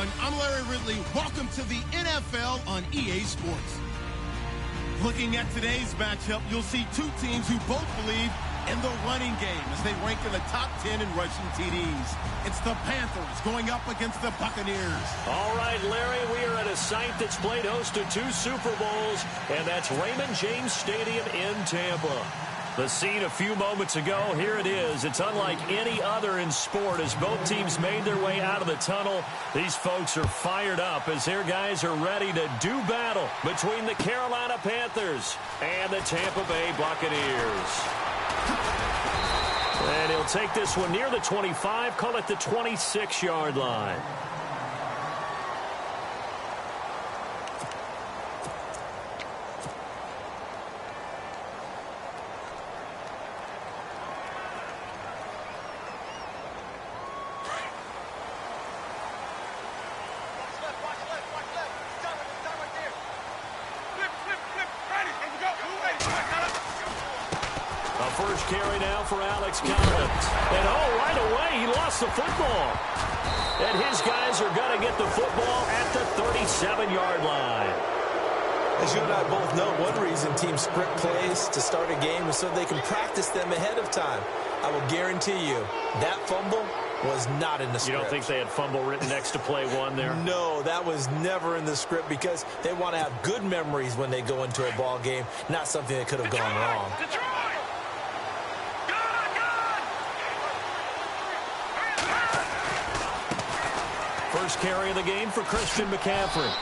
everyone. I'm Larry Ridley. Welcome to the NFL on EA Sports. Looking at today's matchup, you'll see two teams who both believe in the running game as they rank in the top 10 in rushing TDs. It's the Panthers going up against the Buccaneers. All right, Larry, we are at a site that's played host to 2 Super Bowls, and that's Raymond James Stadium in Tampa. The scene a few moments ago, here it is. It's unlike any other in sport as both teams made their way out of the tunnel. These folks are fired up as their guys are ready to do battle between the Carolina Panthers and the Tampa Bay Buccaneers. And he'll take this one near the 25, call it the 26-yard line. First carry now for Alex Collins. And right away, he lost the football. And his guys are going to get the football at the 37-yard line. As you and I both know, one reason teams script plays to start a game is so they can practice them ahead of time. I will guarantee you, that fumble was not in the script. You don't think they had fumble written next to play one there? No, that was never in the script because they want to have good memories when they go into a ball game, not something that could have gone wrong. First carry of the game for Christian McCaffrey.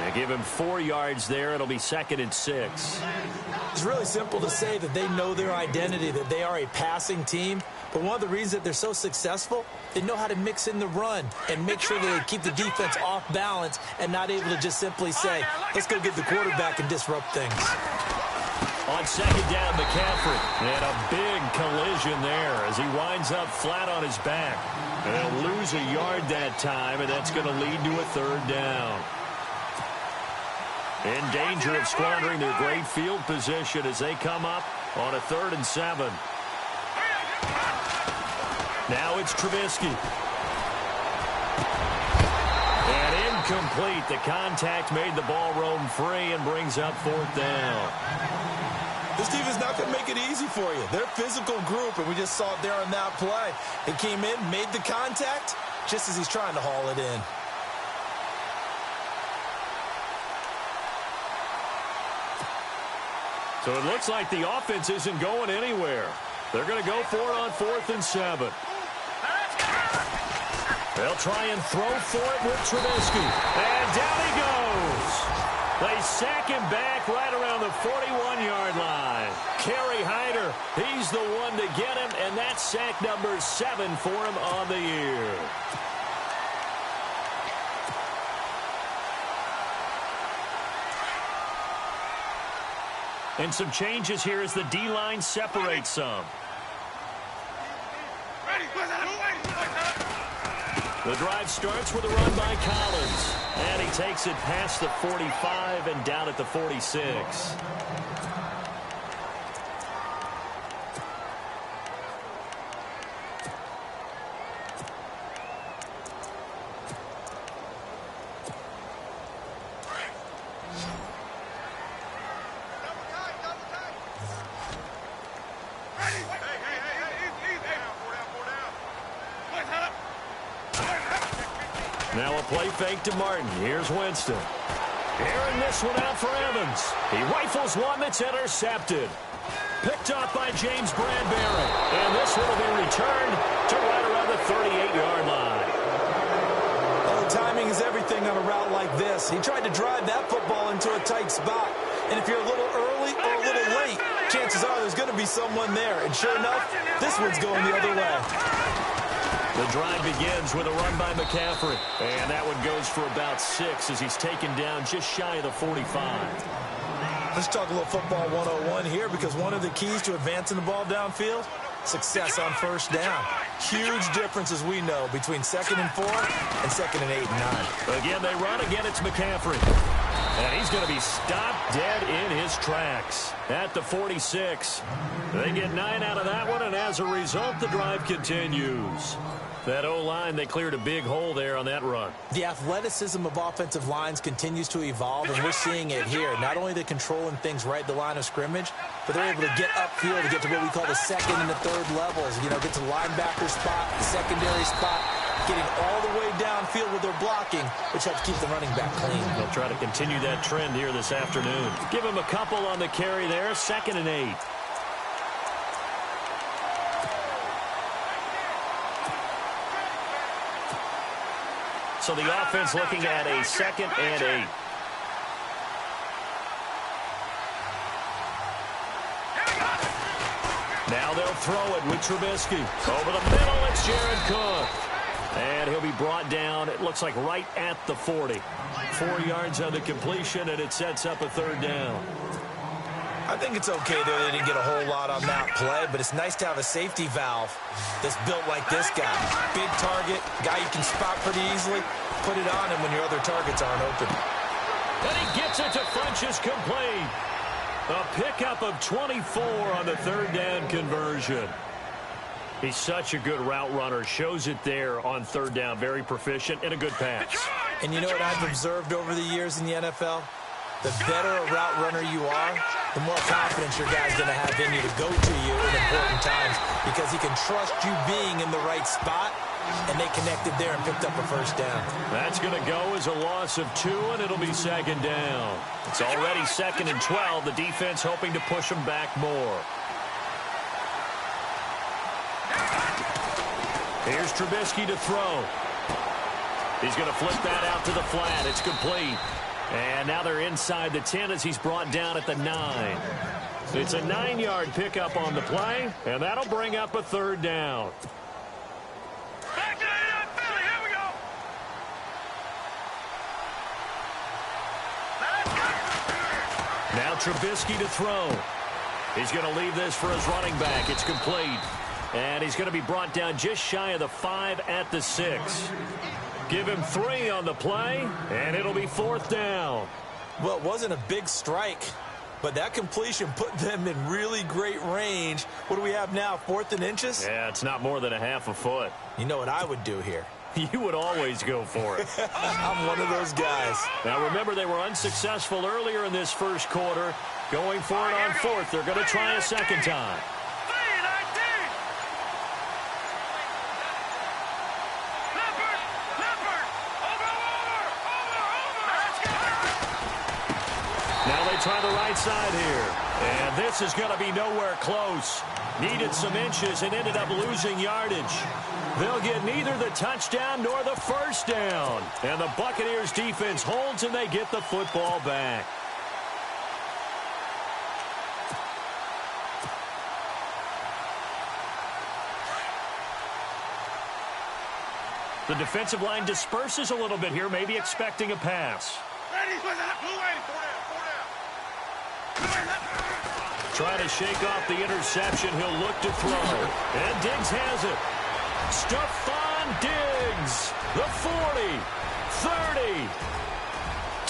They give him 4 yards there. It'll be 2nd and 6. It's really simple to say that they know their identity, that they are a passing team. But one of the reasons that they're so successful, they know how to mix in the run and make sure that they keep the defense off balance and not able to just simply say, let's go get the quarterback and disrupt things. On 2nd down, McCaffrey. And a big collision there as he winds up flat on his back. And they'll lose a yard that time, and that's going to lead to a 3rd down. In danger of squandering their great field position as they come up on a 3rd and 7. Now it's Trubisky. And incomplete. The contact made the ball roam free and brings up 4th down. This team is not going to make it easy for you. They're a physical group, and we just saw it there on that play. He came in, made the contact, just as he's trying to haul it in. So it looks like the offense isn't going anywhere. They're going to go for it on 4th and 7. They'll try and throw for it with Trubisky. And down he goes. They sack him back right around the 41-yard line. Kerry Hyder, he's the one to get him, and that's sack number 7 for him on the year. And some changes here as the D-line separates some. The drive starts with a run by Collins. And he takes it past the 45 and down at the 46. Now a play fake to Martin. Here's Winston. Airing this one out for Evans. He rifles one that's intercepted. Picked off by James Bradbury. And this one will be returned to right around the 38-yard line. Oh, timing is everything on a route like this. He tried to drive that football into a tight spot. And if you're a little early or a little late, chances are there's going to be someone there. And sure enough, this one's going the other way. The drive begins with a run by McCaffrey. And that one goes for about 6 as he's taken down just shy of the 45. Let's talk a little football 101 here, because one of the keys to advancing the ball downfield, success on first down. Huge difference, as we know, between 2nd and 4 and 2nd and 8 and 9. Again, they run. Again, it's McCaffrey. And he's going to be stopped dead in his tracks at the 46. They get 9 out of that one, and as a result, the drive continues. That O-line, they cleared a big hole there on that run. The athleticism of offensive lines continues to evolve, and we're seeing it here. Not only are they controlling things right at the line of scrimmage, but they're able to get upfield to get to what we call the second and the third levels. You know, get to the linebacker spot, the secondary spot, getting all the way downfield with their blocking, which helps keep the running back clean. They'll try to continue that trend here this afternoon. Give him a couple on the carry there, 2nd and 8. So the offense looking at a 2nd and 8. Now they'll throw it with Trubisky. Over the middle, it's Jared Cook. And he'll be brought down, it looks like right at the 40. 4 yards on the completion, and it sets up a 3rd down. I think it's okay that they didn't get a whole lot on that play, but it's nice to have a safety valve that's built like this guy. Big target, guy you can spot pretty easily. Put it on him when your other targets aren't open. And he gets it to Funchess complete. A pickup of 24 on the 3rd down conversion. He's such a good route runner. Shows it there on 3rd down. Very proficient and a good pass. And you know what I've observed over the years in the NFL? The better a route runner you are, the more confidence your guy's going to have in you to go to you in important times because he can trust you being in the right spot, and they connected there and picked up a 1st down. That's going to go as a loss of 2, and it'll be 2nd down. It's already 2nd and 12. The defense hoping to push them back more. Here's Trubisky to throw. He's going to flip that out to the flat. It's complete. And now they're inside the 10 as he's brought down at the 9. It's a 9-yard pickup on the play, and that'll bring up a 3rd down. Back to the Philly. Here we go. Now Trubisky to throw. He's going to leave this for his running back. It's complete. And he's going to be brought down just shy of the 5 at the 6. Give him 3 on the play, and it'll be 4th down. Well, it wasn't a big strike, but that completion put them in really great range. What do we have now, 4th and inches? Yeah, it's not more than a half a foot. You know what I would do here? You would always go for it. I'm one of those guys. Now, remember, they were unsuccessful earlier in this 1st quarter. Going for it on 4th. They're going to try a 2nd time. Try the right side here. And this is going to be nowhere close. Needed some inches and ended up losing yardage. They'll get neither the touchdown nor the 1st down. And the Buccaneers defense holds and they get the football back. The defensive line disperses a little bit here, maybe expecting a pass. Try to shake off the interception. He'll look to throw. And Diggs has it. Stephon Diggs. The 40. 30.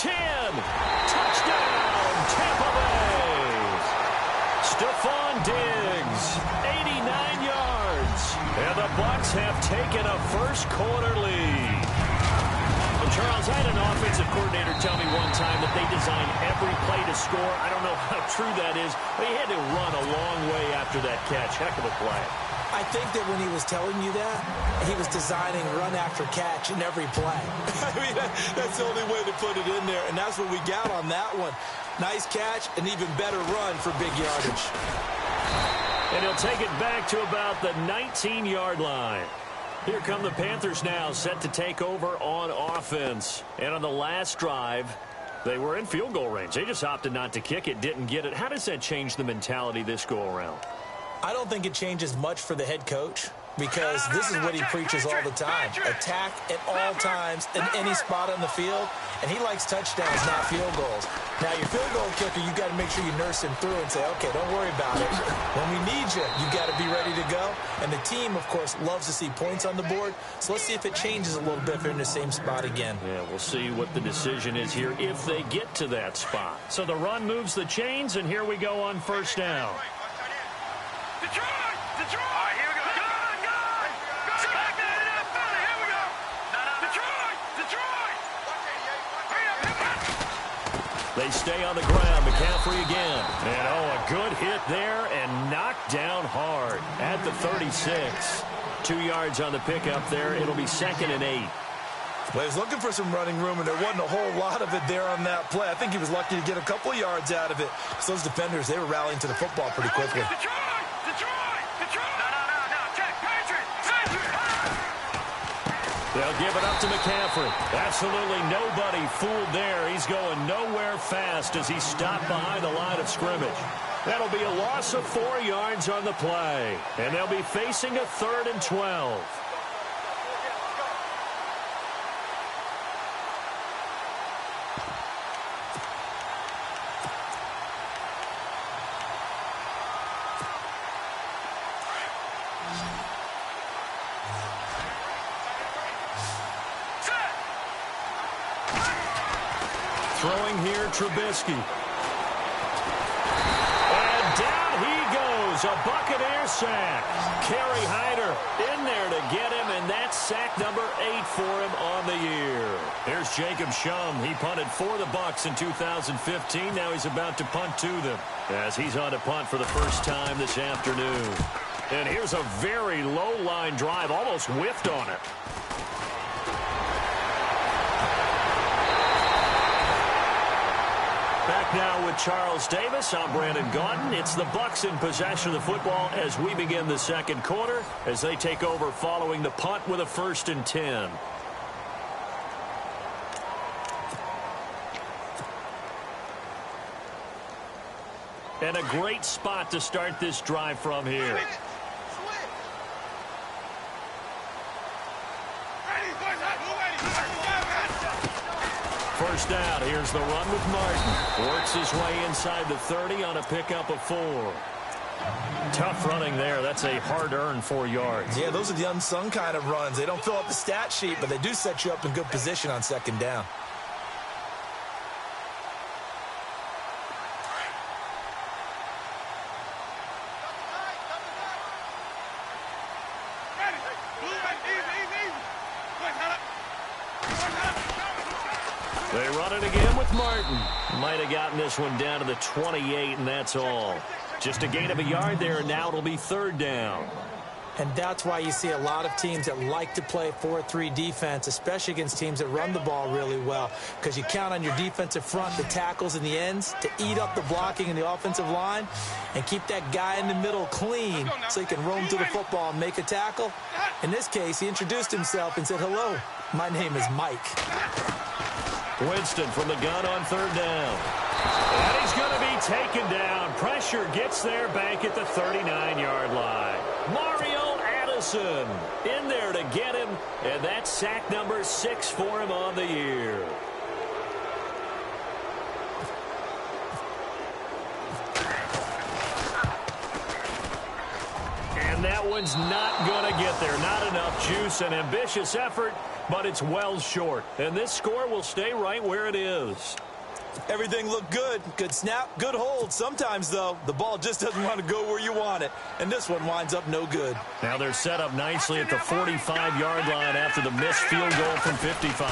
10. Touchdown, Tampa Bay. Stephon Diggs. 89 yards. And the Bucs have taken a 1st quarter lead. Charles, I had an offensive coordinator tell me one time that they design every play to score. I don't know how true that is, but he had to run a long way after that catch. Heck of a play. I think that when he was telling you that, he was designing run after catch in every play. I mean, that's the only way to put it in there, and that's what we got on that one. Nice catch, an even better run for big yardage. And he'll take it back to about the 19-yard line. Here come the Panthers now, set to take over on offense. And on the last drive, they were in field goal range. They just opted not to kick it, didn't get it. How does that change the mentality this go-around? I don't think it changes much for the head coach. because this is what he preaches all the time. Attack at all times in any spot on the field, and he likes touchdowns, not field goals. Now, your field goal kicker, you've got to make sure you nurse him through and say, okay, don't worry about it. When we need you, you've got to be ready to go. And the team, of course, loves to see points on the board. So let's see if it changes a little bit if they're in the same spot again. Yeah, we'll see what the decision is here if they get to that spot. So the run moves the chains, and here we go on first down. Detroit! Detroit! All right, here we go. Gun! Gun! Go back to the NFL. Here we go. Detroit! Detroit! Hurry up, hurry up. They stay on the ground. McCaffrey again. And, oh, a good hit there and knocked down hard at the 36. 2 yards on the pickup there. It'll be 2nd and 8. Well, he was looking for some running room, and there wasn't a whole lot of it there on that play. I think he was lucky to get a couple of yards out of it. So those defenders, they were rallying to the football pretty quickly. Detroit! Detroit! Detroit! No. Check. Patriots! They'll give it up to McCaffrey. Absolutely nobody fooled there. He's going nowhere fast as he stopped behind the line of scrimmage. That'll be a loss of 4 yards on the play. And they'll be facing a 3rd and 12. Throwing here, Trubisky. And down he goes, a Buccaneer sack. Kerry Hyder in there to get him, and that's sack number 8 for him on the year. Here's Jacob Shum. He punted for the Bucs in 2015. Now he's about to punt to them as he's on to punt for the first time this afternoon. And here's a very low-line drive, almost whiffed on it. Back now with Charles Davis. I'm Brandon Gaudin. It's the Bucs in possession of the football as we begin the second quarter as they take over following the punt with a 1st and 10. And a great spot to start this drive from here. First down. Here's the run with Martin. Works his way inside the 30 on a pickup of 4. Tough running there. That's a hard-earned 4 yards. Yeah, those are the unsung kind of runs. They don't fill up the stat sheet, but they do set you up in good position on 2nd down. They run it again with Martin. Might have gotten this one down to the 28, and that's all. Just a gain of a yard there, and now it'll be 3rd down. And that's why you see a lot of teams that like to play 4-3 defense, especially against teams that run the ball really well, because you count on your defensive front, the tackles and the ends, to eat up the blocking in the offensive line and keep that guy in the middle clean so he can roam to the football and make a tackle. In this case, he introduced himself and said, "Hello, my name is Mike." Winston from the gun on 3rd down. And he's going to be taken down. Pressure gets there back at the 39-yard line. Mario Addison in there to get him, and that's sack number 6 for him on the year. And that one's not going to get there. Not enough juice. An ambitious effort, but it's well short. And this score will stay right where it is. Everything looked good. Good snap, good hold. Sometimes, though, the ball just doesn't want to go where you want it. And this one winds up no good. Now they're set up nicely at the 45-yard line after the missed field goal from 55.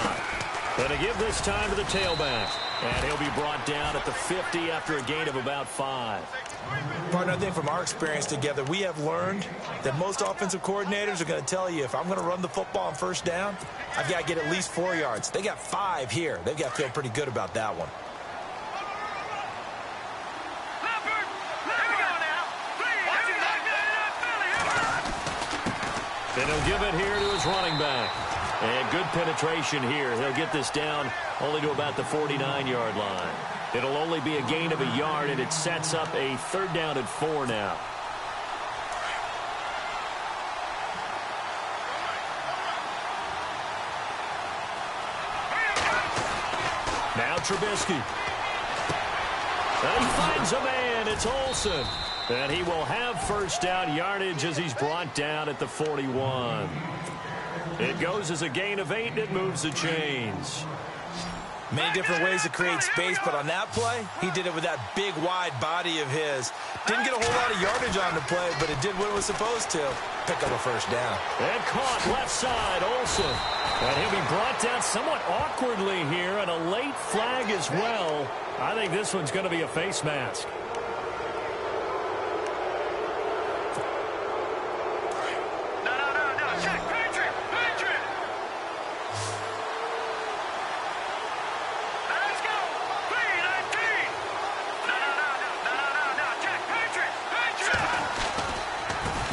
Going to give this time to the tailback. And he'll be brought down at the 50 after a gain of about 5. Partner, I think from our experience together, we have learned that most offensive coordinators are going to tell you, if I'm going to run the football on 1st down, I've got to get at least 4 yards. They got 5 here. They've got to feel pretty good about that one. And he'll give it here to his running back. And good penetration here. He'll get this down only to about the 49-yard line. It'll only be a gain of a yard, and it sets up a 3rd down and 4 now. Trubisky. And he finds a man. It's Olsen. And he will have first down yardage as he's brought down at the 41. It goes as a gain of 8, and it moves the chains. Many different ways to create space, but on that play, he did it with that big, wide body of his. Didn't get a whole lot of yardage on the play, but it did what it was supposed to. Pick up a first down. And caught left side, Olsen. And he'll be brought down somewhat awkwardly here, and a late flag as well. I think this one's going to be a face mask.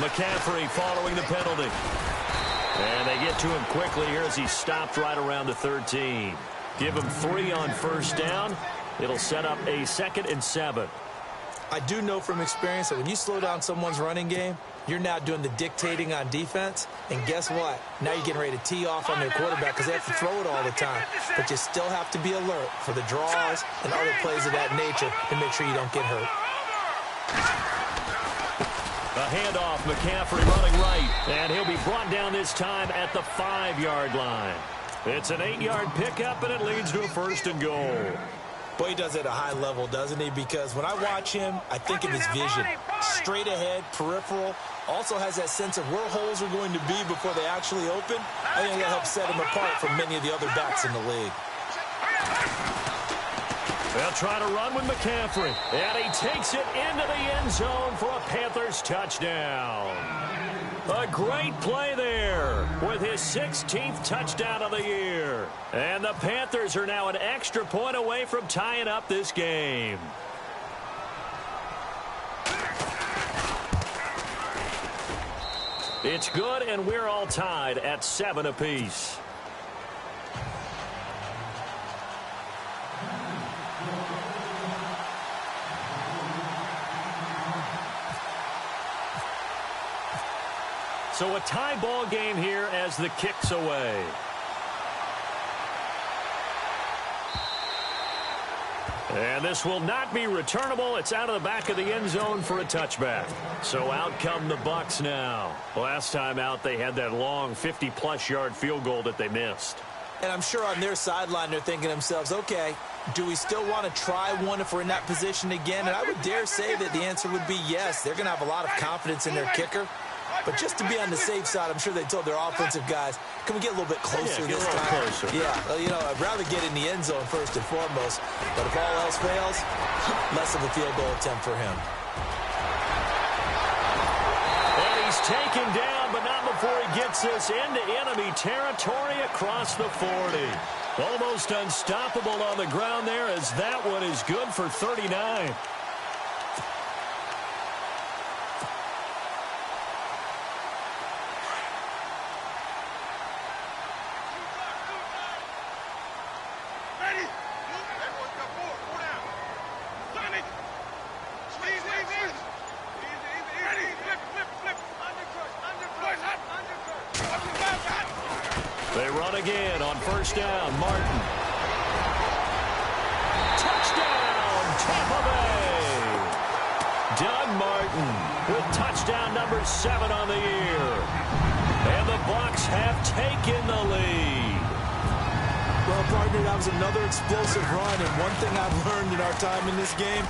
McCaffrey following the penalty. And they get to him quickly here as he stopped right around the 13. Give him 3 on first down. It'll set up a 2nd and 7. I do know from experience that when you slow down someone's running game, you're now doing the dictating on defense. And guess what? Now you're getting ready to tee off on their quarterback because they have to throw it all the time. But you still have to be alert for the draws and other plays of that nature to make sure you don't get hurt. A handoff, McCaffrey running right, and he'll be brought down this time at the 5-yard line. It's an 8-yard pickup, and it leads to a 1st and goal. Boy, he does it at a high level, doesn't he? Because when I watch him, I think of his vision. Straight ahead, peripheral, also has that sense of where holes are going to be before they actually open. I think that helps set him apart from many of the other backs in the league. They'll try to run with McCaffrey. And he takes it into the end zone for a Panthers touchdown. A great play there with his 16th touchdown of the year. And the Panthers are now an extra point away from tying up this game. It's good, and we're all tied at 7 apiece. So a tie ball game here as the kick's away. And this will not be returnable. It's out of the back of the end zone for a touchback. So out come the Bucs now. Last time out, they had that long 50-plus yard field goal that they missed. And I'm sure on their sideline, they're thinking to themselves, okay, do we still want to try one if we're in that position again? And I would dare say that the answer would be yes. They're going to have a lot of confidence in their kicker. But just to be on the safe side, I'm sure they told their offensive guys, can we get a little bit closer this time? Closer. Yeah, well, you know, I'd rather get in the end zone first and foremost. But if all else fails, less of a field goal attempt for him. And he's taken down, but not before he gets this into enemy territory across the 40. Almost unstoppable on the ground there as that one is good for 39. They run again on first down. Martin. Touchdown, Tampa Bay. Doug Martin with touchdown number 7 on the year. And the Bucs have taken the lead. Well, partner, that was another explosive run. And one thing I've learned in our time in this game,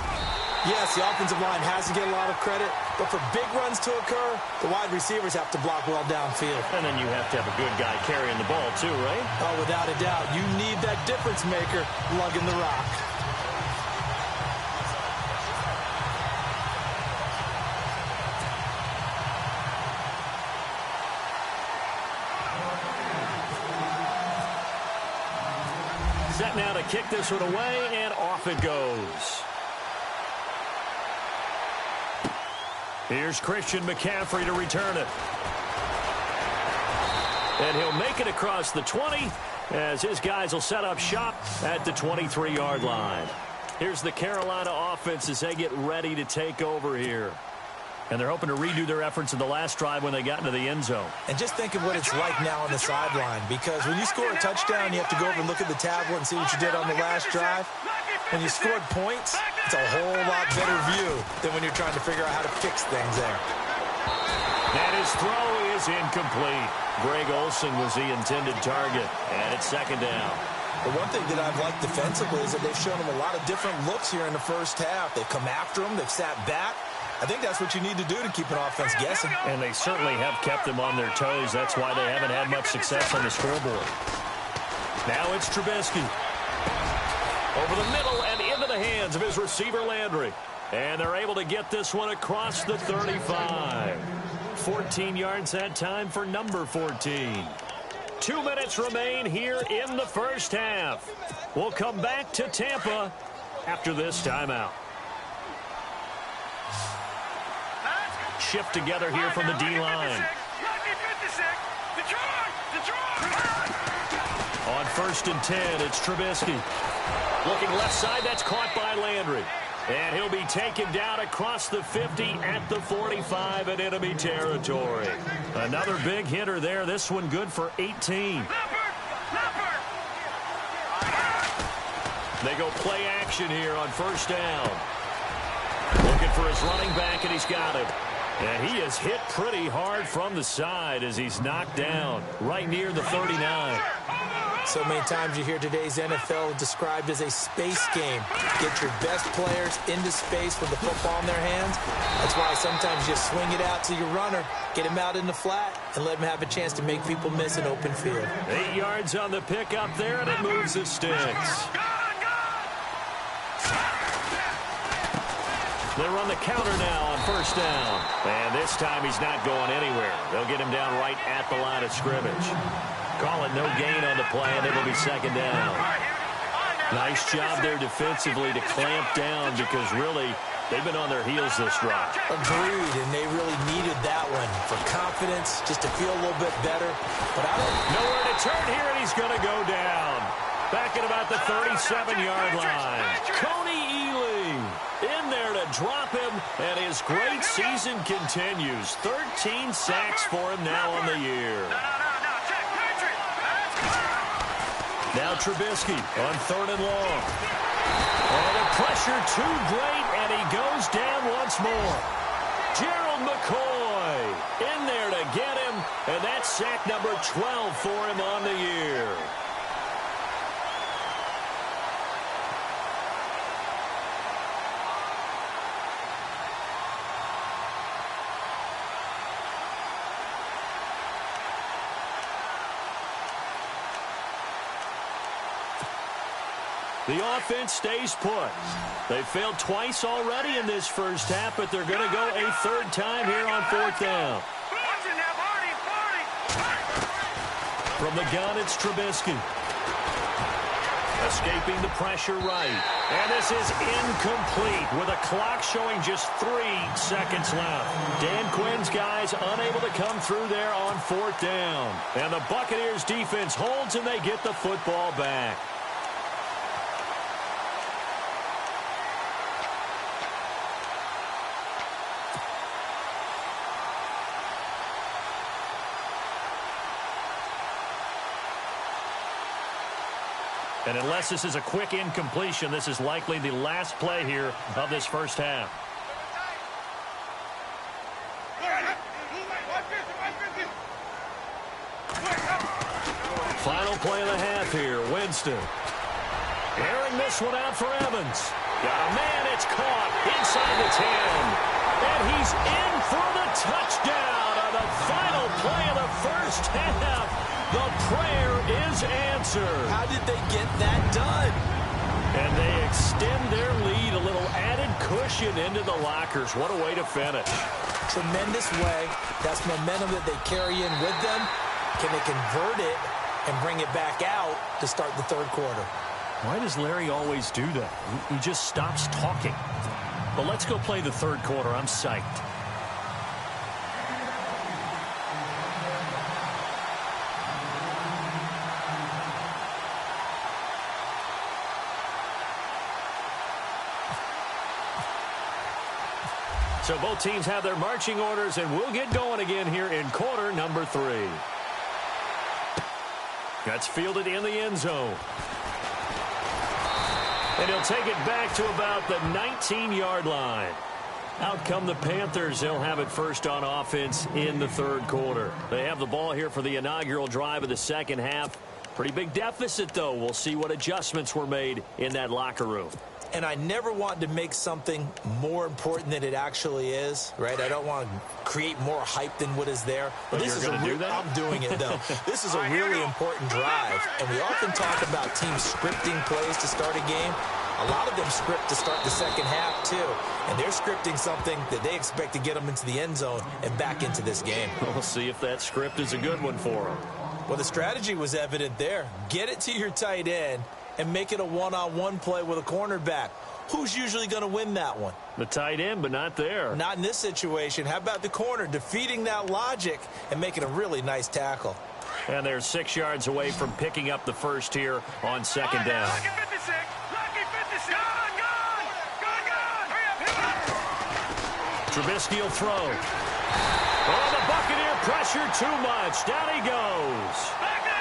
yes, the offensive line has to get a lot of credit, but for big runs to occur, the wide receivers have to block well downfield. And then you have to have a good guy carrying the ball too, right? Oh, without a doubt. You need that difference maker lugging the rock. Set now to kick this one away, and off it goes. Here's Christian McCaffrey to return it. And he'll make it across the 20 as his guys will set up shop at the 23-yard line. Here's the Carolina offense as they get ready to take over here. And they're hoping to redo their efforts in the last drive when they got into the end zone. And just think of what it's like now on the sideline, because when you score a touchdown, you have to go over and look at the tablet and see what you did on the last drive. When you scored points, it's a whole lot better view than when you're trying to figure out how to fix things there. And his throw is incomplete. Greg Olsen was the intended target, and it's second down. The one thing that I've liked defensively is that they've shown him a lot of different looks here in the first half. They've come after him. They've sat back. I think that's what you need to do to keep an offense guessing. And they certainly have kept them on their toes. That's why they haven't had much success on the scoreboard. Now it's Trubisky. Over the middle and into the hands of his receiver, Landry. And they're able to get this one across the 35. 14 yards that time for number 14. 2 minutes remain here in the first half. We'll come back to Tampa after this timeout. Shift together here from the D-line. On 1st and 10, it's Trubisky. Looking left side, that's caught by Landry. And he'll be taken down across the 50 at the 45 in enemy territory. Another big hitter there. This one good for 18. They go play action here on 1st down. Looking for his running back, and he's got him. And he is hit pretty hard from the side as he's knocked down right near the 39. So many times you hear today's NFL described as a space game. Get your best players into space with the football in their hands. That's why sometimes you swing it out to your runner, get him out in the flat, and let him have a chance to make people miss an open field. 8 yards on the pickup there, and it moves the sticks. They run the counter now on 1st down. And this time he's not going anywhere. They'll get him down right at the line of scrimmage. Call it no gain on the play, and it'll be 2nd down. Nice job there defensively to clamp down because really they've been on their heels this drive. Agreed, and they really needed that one for confidence, just to feel a little bit better. But I don't... Nowhere to turn here, and he's going to go down. Back at about the 37-yard line. Coney Ealy in there to drop him, and his great season continues. 13 sacks for him now on the year. Now Trubisky on 3rd and long. And the pressure too great, and he goes down once more. Gerald McCoy in there to get him, and that's sack number 12 for him on the year. The offense stays put. They failed twice already in this first half, but they're going to go a 3rd time here on 4th down. From the gun, it's Trubisky. Escaping the pressure right. And this is incomplete with a clock showing just 3 seconds left. Dan Quinn's guys unable to come through there on 4th down. And the Buccaneers defense holds, and they get the football back. And unless this is a quick incompletion, this is likely the last play here of this first half. Final play of the half here. Winston. Airing this one out for Evans. Got a man. It's caught inside the 10. And he's in for the touchdown on the final play of the first half. The prayer is answered. How did they get that done? And they extend their lead, a little added cushion into the lockers. What a way to finish. Tremendous way. That's momentum that they carry in with them. Can they convert it and bring it back out to start the 3rd quarter? Why does Larry always do that? He just stops talking. But let's go play the 3rd quarter. I'm psyched. So both teams have their marching orders, and we'll get going again here in quarter number 3. That's fielded in the end zone. And he'll take it back to about the 19-yard line. Out come the Panthers. They'll have it first on offense in the third quarter. They have the ball here for the inaugural drive of the second half. Pretty big deficit, though. We'll see what adjustments were made in that locker room. And I never want to make something more important than it actually is, right? I don't want to create more hype than what is there. But this is do that? I'm doing it, though. This is a really important drive. And we often talk about teams scripting plays to start a game. A lot of them script to start the second half, too. And they're scripting something that they expect to get them into the end zone and back into this game. We'll see if that script is a good one for them. Well, the strategy was evident there. Get it to your tight end and make it a one-on-one play with a cornerback. Who's usually going to win that one? The tight end, but not there. Not in this situation. How about the corner defeating that logic and making a really nice tackle? And they're 6 yards away from picking up the first here on second down. Lucky 56. Lucky 56. Gone. Trubisky will throw. Oh, the Buccaneer pressure too much. Down he goes.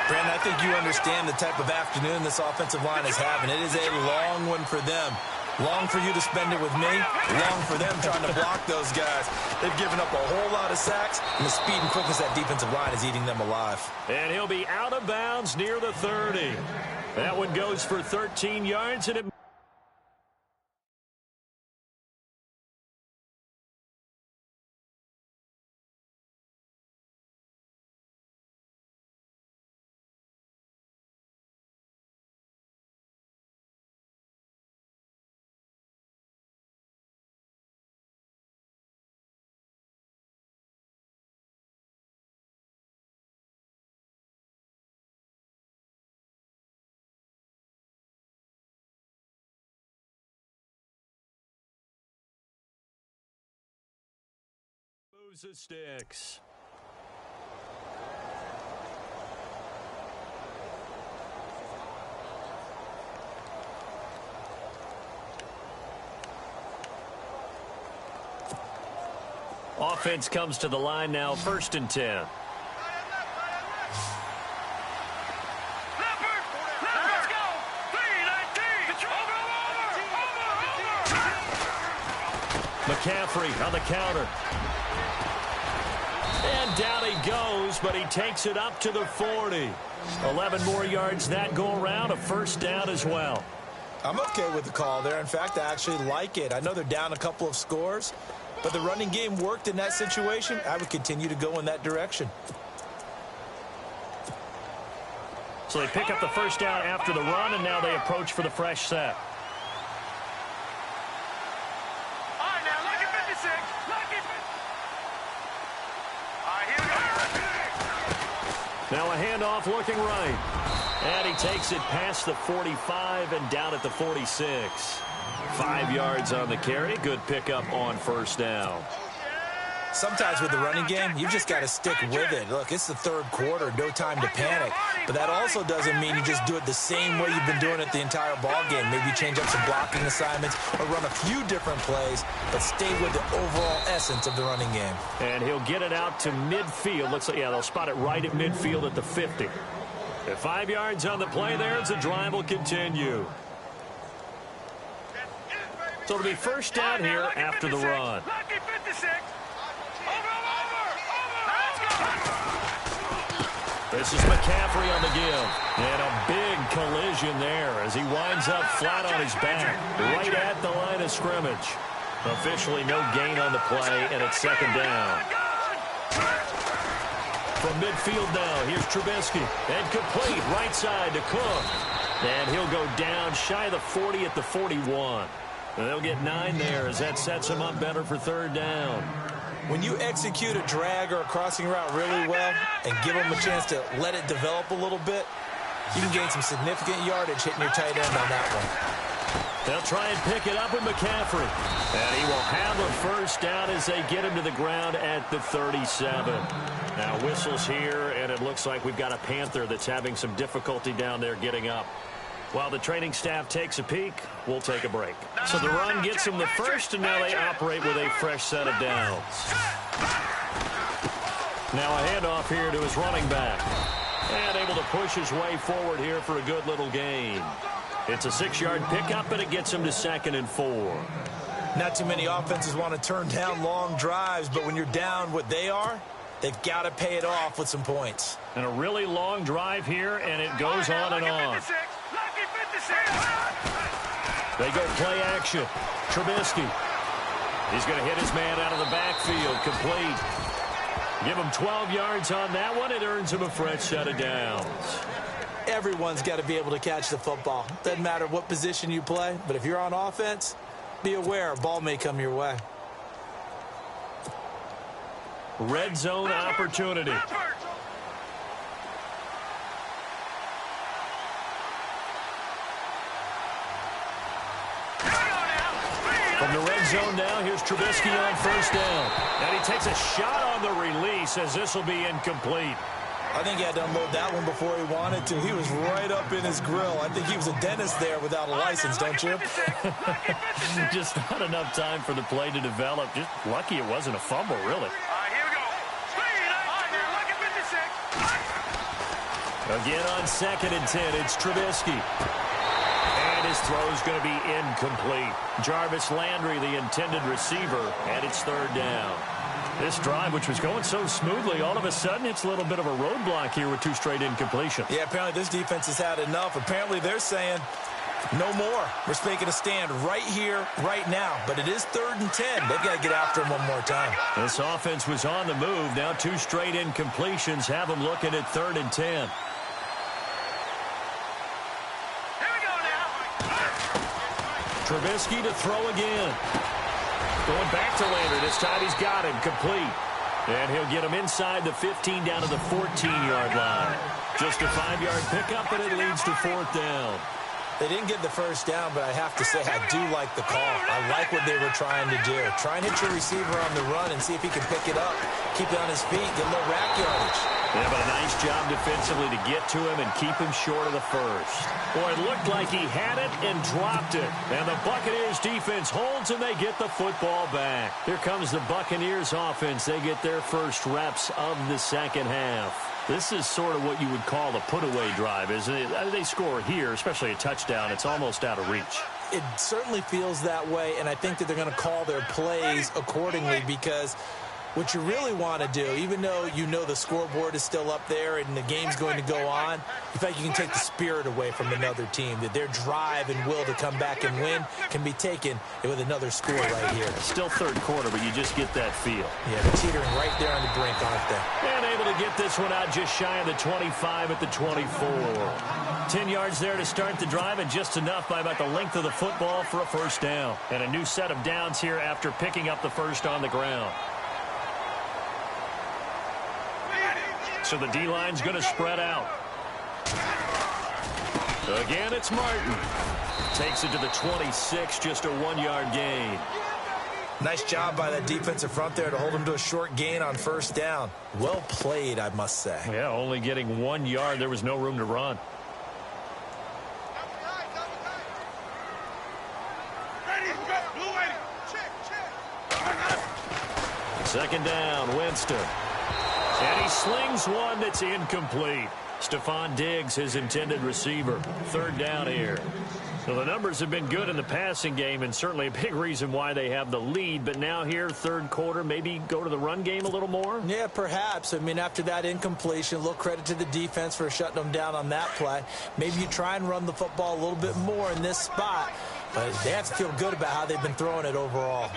Brandon, I think you understand the type of afternoon this offensive line is having. It is a long one for them. Long for you to spend it with me. Long for them trying to block those guys. They've given up a whole lot of sacks, and the speed and quickness of that defensive line is eating them alive. And he'll be out of bounds near the 30. That one goes for 13 yards, and it moves the sticks. Offense comes to the line now, 1st and 10. McCaffrey on the counter. And down he goes, but he takes it up to the 40. 11 more yards that go around, a first down as well. I'm okay with the call there. In fact, I actually like it. I know they're down a couple of scores, but the running game worked in that situation. I would continue to go in that direction. So they pick up the first down after the run, and now they approach for the fresh set. Now a handoff looking right. And he takes it past the 45 and down at the 46. 5 yards on the carry. Good pickup on first down. Sometimes with the running game, you've just got to stick with it. Look, it's the third quarter, no time to panic. But that also doesn't mean you just do it the same way you've been doing it the entire ball game. Maybe change up some blocking assignments or run a few different plays, but stay with the overall essence of the running game. And he'll get it out to midfield. Looks like, yeah, they'll spot it right at midfield at the 50. At 5 yards on the play there as the drive will continue. So it'll be first down here after the run. This is McCaffrey on the give. And a big collision there as he winds up flat on his back, right at the line of scrimmage. Officially no gain on the play, and it's second down. From midfield now, here's Trubisky. And complete, right side to Cook. And he'll go down shy of the 40 at the 41. And they'll get 9 there as that sets him up better for third down. When you execute a drag or a crossing route really well and give them a chance to let it develop a little bit, you can gain some significant yardage hitting your tight end on that one. They'll try and pick it up with McCaffrey. And he will have a first down as they get him to the ground at the 37. Now whistles here, and it looks like we've got a Panther that's having some difficulty down there getting up. While the training staff takes a peek, we'll take a break. So the run gets them the first, and now they operate with a fresh set of downs. Now a handoff here to his running back. And able to push his way forward here for a good little gain. It's a 6-yard pickup, and it gets him to 2nd and 4. Not too many offenses want to turn down long drives, but when you're down what they are, they've got to pay it off with some points. And a really long drive here, and it goes on and on. They go play action. Trubisky. He's going to hit his man out of the backfield. Complete. Give him 12 yards on that one. It earns him a fresh set of downs. Everyone's got to be able to catch the football. Doesn't matter what position you play, but if you're on offense, be aware a ball may come your way. Red zone opportunity. From the red zone now, here's Trubisky on 1st down. And he takes a shot on the release as this will be incomplete. I think he had to unload that one before he wanted to. He was right up in his grill. I think he was a dentist there without a license, don't you? Just not enough time for the play to develop. Just lucky it wasn't a fumble, really. Here we go. Again on 2nd and 10, it's Trubisky. And his throw's going to be incomplete. Jarvis Landry, the intended receiver, and it's 3rd down. This drive, which was going so smoothly, all of a sudden it's a little bit of a roadblock here with 2 straight incompletions. Yeah, apparently this defense has had enough. Apparently they're saying, no more. We're making a stand right here, right now. But it is 3rd and 10. They've got to get after him one more time. This offense was on the move. Now 2 straight incompletions have them looking at 3rd and 10. Trubisky to throw again. Going back to Landry. This time he's got him complete. And he'll get him inside the 15 down to the 14-yard line. Just a 5-yard pickup, and it leads to 4th down. They didn't get the 1st down, but I have to say I do like the call. I like what they were trying to do. Try and hit your receiver on the run and see if he can pick it up. Keep it on his feet. Get a little rack yardage. Yeah, but a nice job defensively to get to him and keep him short of the first. Boy, it looked like he had it and dropped it. And the Buccaneers defense holds and they get the football back. Here comes the Buccaneers offense. They get their first reps of the 2nd half. This is sort of what you would call a put-away drive, isn't it? They score here, especially a touchdown. It's almost out of reach. It certainly feels that way, and I think that they're going to call their plays accordingly because what you really want to do, even though you know the scoreboard is still up there and the game's going to go on, in fact, you can take the spirit away from another team, that their drive and will to come back and win can be taken with another score right here. Still 3rd quarter, but you just get that feel. Yeah, they're teetering right there on the brink, aren't they? And able to get this one out just shy of the 25 at the 24. 10 yards there to start the drive, and just enough by about the length of the football for a 1st down. And a new set of downs here after picking up the first on the ground. So the D-line's going to spread out. Again, it's Martin. Takes it to the 26, just a 1-yard gain. Nice job by that defensive front there to hold him to a short gain on 1st down. Well played, I must say. Yeah, only getting 1 yard. There was no room to run. Second down, Winston. And he slings one that's incomplete. Stephon Diggs, his intended receiver. 3rd down here. So the numbers have been good in the passing game, and certainly a big reason why they have the lead. But now here, 3rd quarter, maybe go to the run game a little more? Yeah, perhaps. I mean, after that incompletion, a little credit to the defense for shutting them down on that play. Maybe you try and run the football a little bit more in this spot. But they have to feel good about how they've been throwing it overall.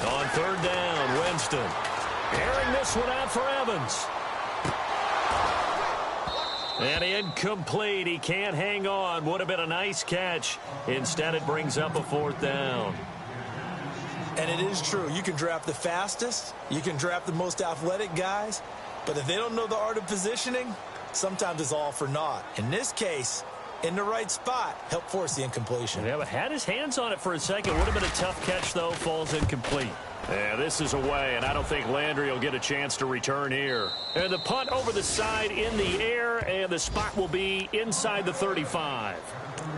On 3rd down, Winston. Airing this one out for Evans. And incomplete. He can't hang on. Would have been a nice catch. Instead, it brings up a 4th down. And it is true. You can draft the fastest. You can draft the most athletic guys. But if they don't know the art of positioning, sometimes it's all for naught. In this case, in the right spot, help force the incompletion. Yeah, but had his hands on it for a second. Would have been a tough catch, though. Falls incomplete. And this is away, and I don't think Landry will get a chance to return here. And the punt over the side in the air, and the spot will be inside the 35.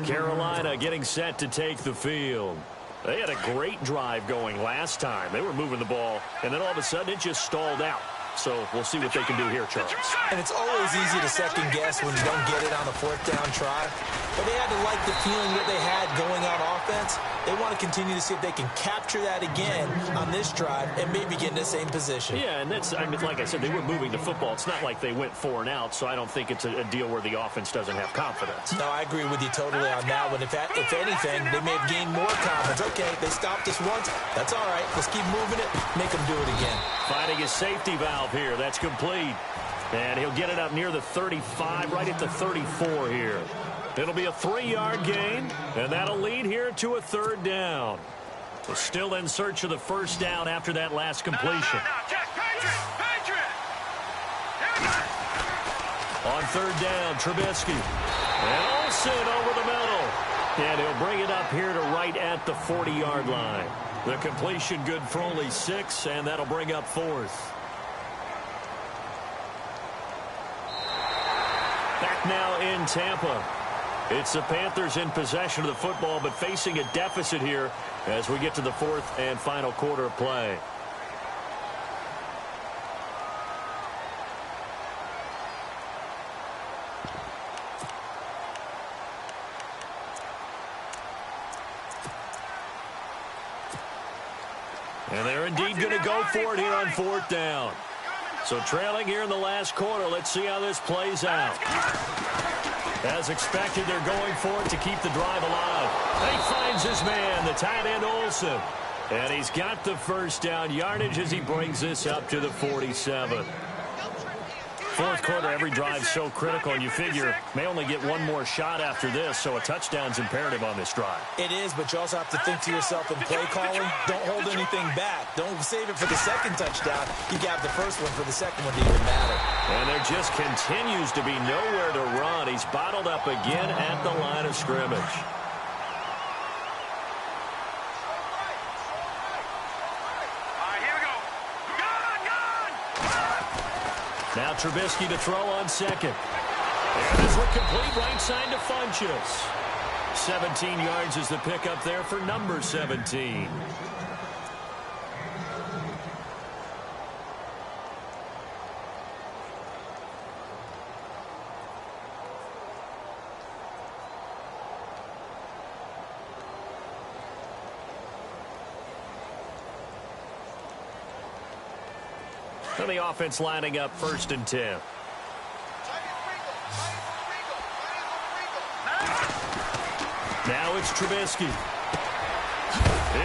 Carolina getting set to take the field. They had a great drive going last time. They were moving the ball, and then all of a sudden it just stalled out. So we'll see what they can do here, Charles. And it's always easy to second guess when you don't get it on the fourth down try. But they had to like the feeling that they had going on offense. They want to continue to see if they can capture that again on this drive and maybe get in the same position. Yeah, and that's, I mean, like I said, they were moving the football. It's not like they went 4 and out, so I don't think it's a deal where the offense doesn't have confidence. No, I agree with you totally on that one. If anything, they may have gained more confidence. Okay, they stopped us once. That's all right. Let's keep moving it. Make them do it again. Finding his safety valve here. That's complete. And he'll get it up near the 35, right at the 34 here. It'll be a 3-yard gain, and that'll lead here to a 3rd down. So still in search of the first down after that last completion. On 3rd down, Trubisky. And Olsen over the middle. And he'll bring it up here to right at the 40-yard line. The completion good for only 6, and that'll bring up 4th. Back now in Tampa. It's the Panthers in possession of the football, but facing a deficit here as we get to the 4th and final quarter of play. And they're indeed going to go for it here on 4th down. So trailing here in the last quarter. Let's see how this plays out. As expected, they're going for it to keep the drive alive. He finds his man, the tight end Olsen. And he's got the first down yardage as he brings this up to the 47. 4th quarter, every drive so critical, and you figure may only get one more shot after this, so a touchdown's imperative on this drive. It is, but you also have to think to yourself in play calling, don't hold anything back. Don't save it for the second touchdown. You got the first one for the second one to even matter. And there just continues to be nowhere to run. He's bottled up again at the line of scrimmage. Now Trubisky to throw on 2nd. And this one complete right side to Funchess. 17 yards is the pickup there for number 17. And the offense lining up 1st and 10. Now it's Trubisky.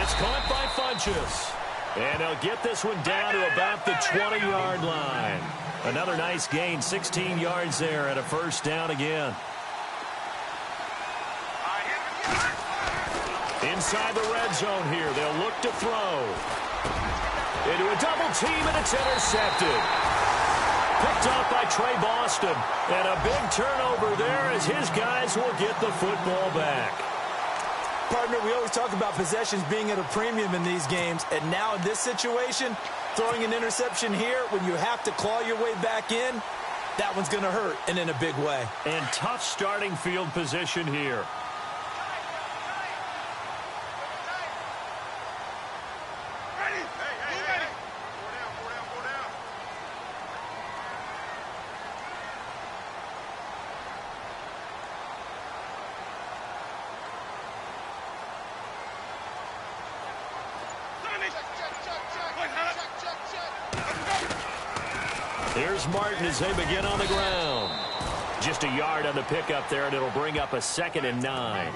It's caught by Funchess. And he'll get this one down to about the 20-yard line. Another nice gain, 16 yards there at a 1st down again. Inside the red zone here, they'll look to throw. Into a double team, and it's intercepted. Picked off by Trey Boston. And a big turnover there as his guys will get the football back. Partner, we always talk about possessions being at a premium in these games. And now in this situation, throwing an interception here when you have to claw your way back in, that one's going to hurt, and in a big way. And tough starting field position here. Here's Martin as they begin on the ground. Just a yard on the pickup there, and it'll bring up a 2nd and 9.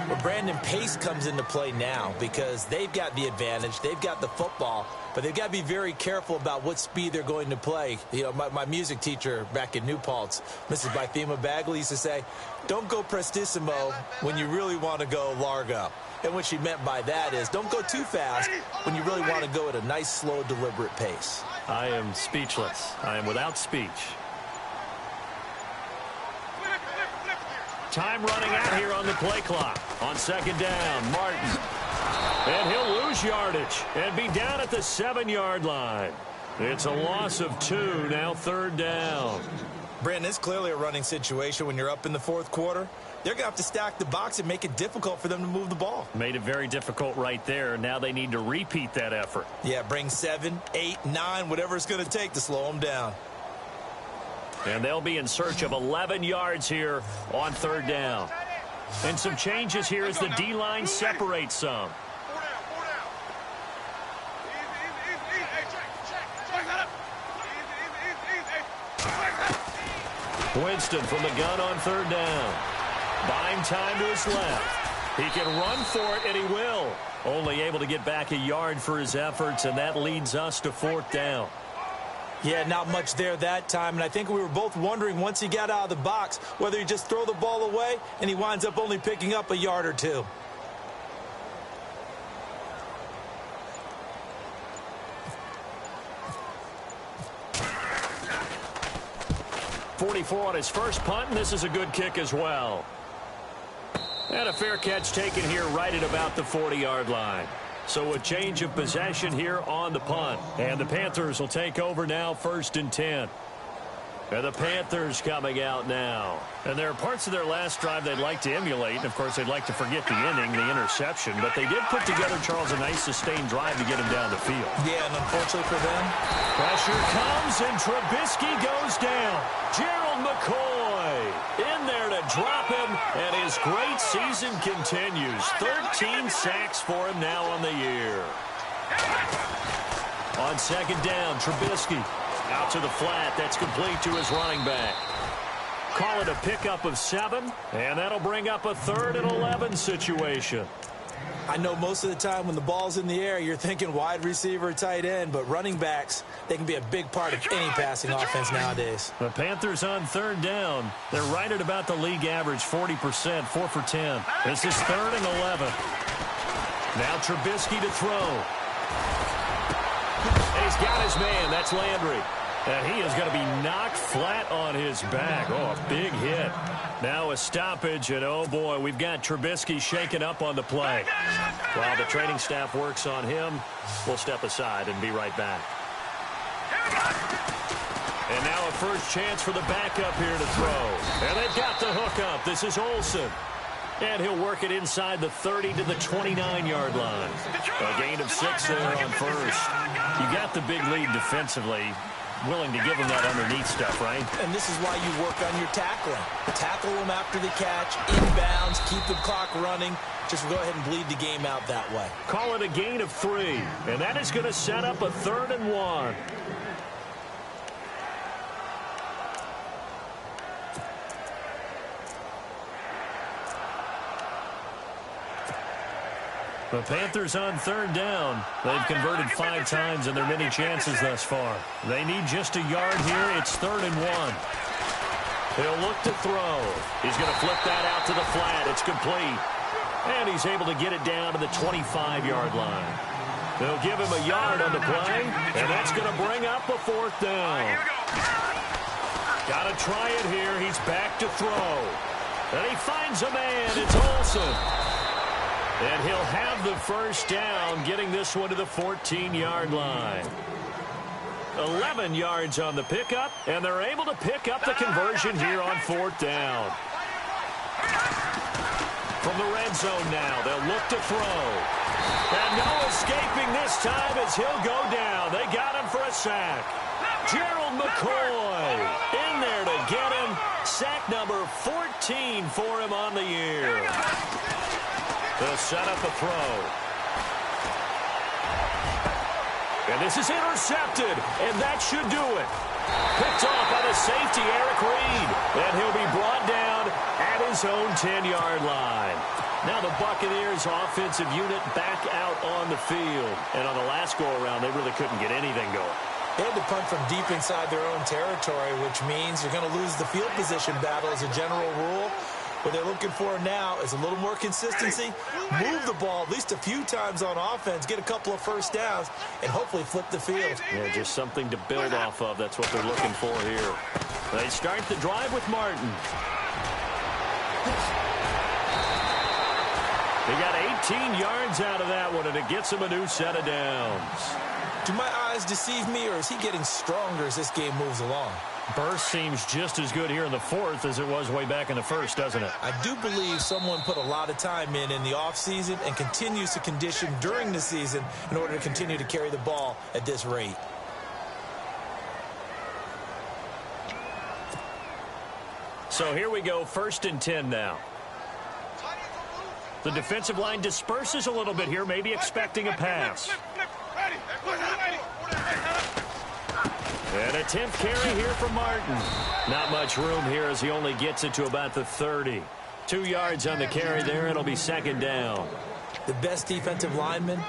Well, Brandon, pace comes into play now because they've got the advantage. They've got the football, but they've got to be very careful about what speed they're going to play. You know, my music teacher back in New Paltz, Mrs. Bythema Bagley, used to say, don't go prestissimo when you really want to go largo. And what she meant by that is don't go too fast when you really want to go at a nice, slow, deliberate pace. I am speechless. I am without speech. Time running out here on the play clock. On 2nd down, Martin. And he'll lose yardage and be down at the 7-yard line. It's a loss of 2, now 3rd down. Brandon, it's clearly a running situation when you're up in the 4th quarter. They're going to have to stack the box and make it difficult for them to move the ball. Made it very difficult right there. Now they need to repeat that effort. Yeah, bring 7, 8, 9, whatever it's going to take to slow them down. And they'll be in search of 11 yards here on 3rd down. And some changes here as the D-line separates some. Winston from the gun on 3rd down. Buying time to his left. He can run for it, and he will. Only able to get back a yard for his efforts, and that leads us to 4th down. Yeah, not much there that time, and I think we were both wondering once he got out of the box whether he just throw the ball away, and he winds up only picking up a yard or 2. .44 on his first punt, and this is a good kick as well. And a fair catch taken here right at about the 40-yard line. So a change of possession here on the punt. And the Panthers will take over now, 1st and 10. And the Panthers coming out now. And there are parts of their last drive they'd like to emulate. And, of course, they'd like to forget the inning, the interception. But they did put together, Charles, a nice sustained drive to get him down the field. Yeah, and unfortunately for them, pressure comes, and Trubisky goes down. Gerald McCoy in there to drop him, and his great season continues. 13 sacks for him now on the year. On 2nd down, Trubisky out to the flat. That's complete to his running back. Call it a pickup of 7, and that'll bring up a 3rd and 11 situation. I know most of the time when the ball's in the air, you're thinking wide receiver, tight end, but running backs, they can be a big part of any passing offense nowadays. The Panthers on 3rd down. They're right at about the league average, 40%, 4 for 10. This is 3rd and 11. Now Trubisky to throw. And he's got his man. That's Landry. And he is going to be knocked flat on his back. Oh, a big hit. Now a stoppage, and oh boy, we've got Trubisky shaken up on the play. While the training staff works on him, we'll step aside and be right back. And now a first chance for the backup here to throw. And they've got the hook up. This is Olsen. And he'll work it inside the 30 to the 29-yard line. A gain of 6 there on first. You got the big lead defensively. Willing to give them that underneath stuff, right? And this is why you work on your tackling. Tackle them after the catch, inbounds, keep the clock running. Just go ahead and bleed the game out that way. Call it a gain of 3, and that is going to set up a 3rd and 1. The Panthers on 3rd down. They've converted 5 times in their many chances thus far. They need just a yard here. It's 3rd and 1. He'll look to throw. He's going to flip that out to the flat. It's complete. And he's able to get it down to the 25-yard line. They'll give him a yard on the play, and that's going to bring up a 4th down. Got to try it here. He's back to throw. And he finds a man. It's Olsen. And he'll have the first down, getting this one to the 14-yard line. 11 yards on the pickup, and they're able to pick up the conversion here on 4th down. From the red zone now, they'll look to throw. And no escaping this time as he'll go down. They got him for a sack. Gerald McCoy in there to get him. Sack number 14 for him on the year. They'll set up a throw. And this is intercepted, and that should do it. Picked off by the safety, Eric Reed. And he'll be brought down at his own 10-yard line. Now the Buccaneers offensive unit back out on the field. And on the last go-around, they really couldn't get anything going. They had to punt from deep inside their own territory, which means you're going to lose the field position battle as a general rule. What they're looking for now is a little more consistency, move the ball at least a few times on offense, get a couple of first downs, and hopefully flip the field. Yeah, just something to build off of. That's what they're looking for here. They start the drive with Martin. They got 18 yards out of that one, and it gets him a new set of downs. Do my eyes deceive me, or is he getting stronger as this game moves along? Burst seems just as good here in the fourth as it was way back in the first, doesn't it? I do believe someone put a lot of time in the offseason and continues to condition during the season in order to continue to carry the ball at this rate. So here we go, 1st and 10 now. The defensive line disperses a little bit here, maybe expecting a pass. And a 10th carry here from Martin. Not much room here as he only gets it to about the 30. 2 yards on the carry there. It'll be 2nd down. The best defensive linemen,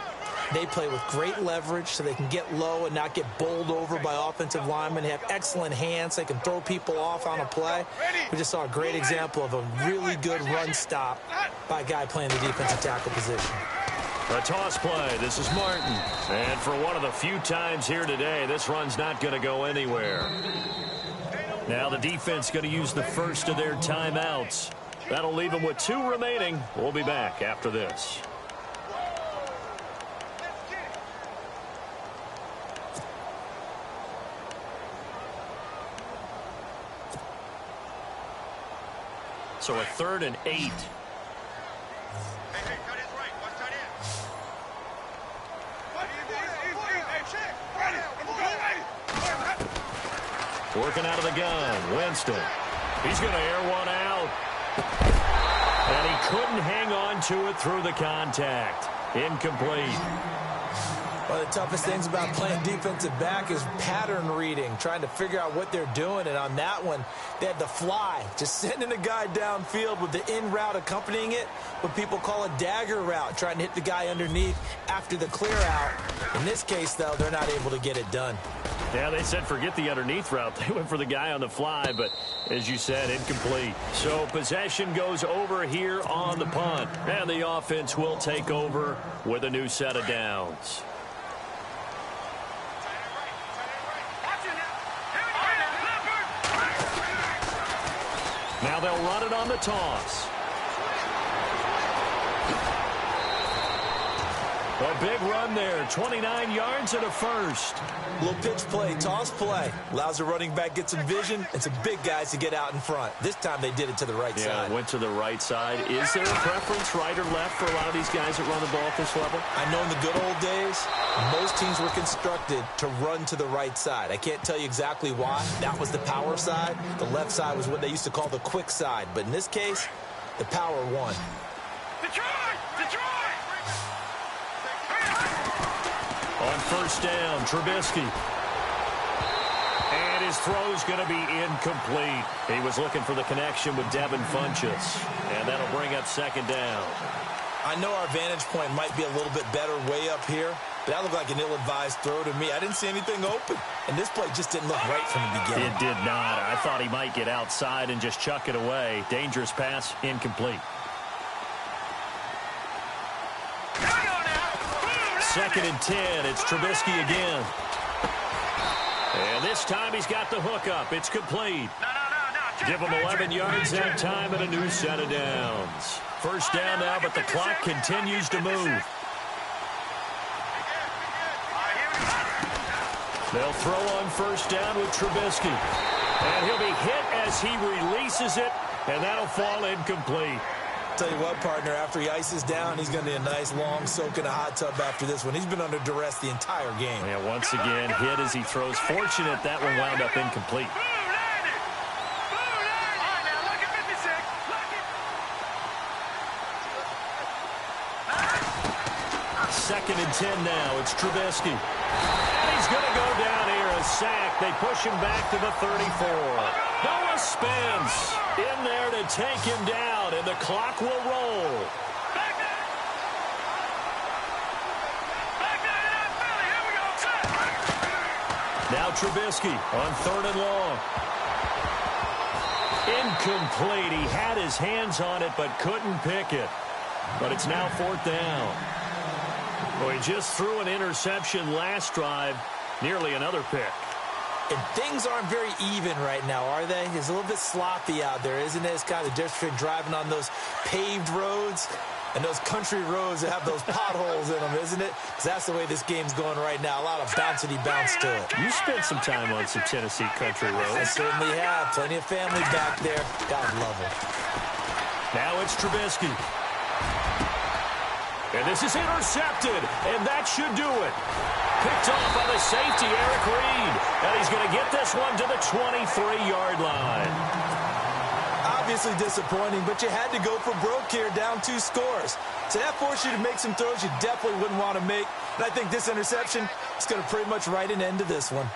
they play with great leverage so they can get low and not get bowled over by offensive linemen. They have excellent hands. They can throw people off on a play. We just saw a great example of a really good run stop by a guy playing the defensive tackle position. A toss play. This is Martin. And for one of the few times here today, this run's not going to go anywhere. Now the defense going to use the first of their timeouts. That'll leave them with 2 remaining. We'll be back after this. So a 3rd and 8. Working out of the gun, Winston. He's going to air one out. And he couldn't hang on to it through the contact. Incomplete. One of the toughest things about playing defensive back is pattern reading, trying to figure out what they're doing. And on that one, they had the fly, just sending a guy downfield with the in route accompanying it, what people call a dagger route, trying to hit the guy underneath after the clear out. In this case, though, they're not able to get it done. Yeah, they said forget the underneath route. They went for the guy on the fly, but as you said, incomplete. So possession goes over here on the punt, and the offense will take over with a new set of downs. Now they'll run it on the toss. A big run there, 29 yards and a first. Little pitch play, toss play. Allows the running back get some vision and some big guys to get out in front. This time they did it to the right side. Yeah, went to the right side. Is there a preference, right or left, for a lot of these guys that run the ball at this level? I know in the good old days, most teams were constructed to run to the right side. I can't tell you exactly why. That was the power side. The left side was what they used to call the quick side. But in this case, the power won. Detroit! Detroit! On 1st down, Trubisky. And his throw's going to be incomplete. He was looking for the connection with Devin Funchess. And that'll bring up 2nd down. I know our vantage point might be a little bit better way up here, but that looked like an ill-advised throw to me. I didn't see anything open, and this play just didn't look right from the beginning. It did not. I thought he might get outside and just chuck it away. Dangerous pass, incomplete. 2nd and 10. It's Trubisky again. And this time he's got the hook up. It's complete. Give him 11 yards that time and a new set of downs. 1st down now, but the clock continues to move. They'll throw on 1st down with Trubisky. And he'll be hit as he releases it, and that'll fall incomplete. Tell you what, partner, after he ices down, he's going to need a nice long soak in a hot tub after this one. He's been under duress the entire game. Yeah, once again, hit as he throws. Fortunate that one wound up incomplete. 2nd and 10 now. It's Trubisky. And he's going to go down here, a sack. They push him back to the 34. Noah Spence in there to take him down, and the clock will roll. Now Trubisky on 3rd and long. Incomplete. He had his hands on it but couldn't pick it. But it's now 4th down. Well, he just threw an interception last drive. Nearly another pick. And things aren't very even right now, are they? It's a little bit sloppy out there, isn't it? It's kind of the difference between driving on those paved roads And those country roads that have those potholes in them, isn't it? Because that's the way this game's going right now. A lot of bouncy bounce to it. You spent some time on some Tennessee country roads. I certainly have. Plenty of family back there. God love them. Now it's Trubisky. And this is intercepted, and that should do it. Picked off by the safety, Eric Reed. And he's going to get this one to the 23-yard line. Obviously disappointing, but you had to go for broke here, down 2 scores. So that forced you to make some throws you definitely wouldn't want to make. And I think this interception is going to pretty much write an end to this one.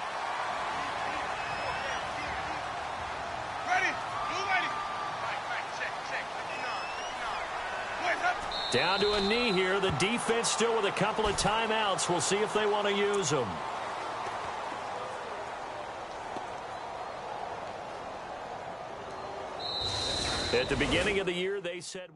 Down to a knee here. The defense still with a couple of timeouts. We'll see if they want to use them. At the beginning of the year, they said...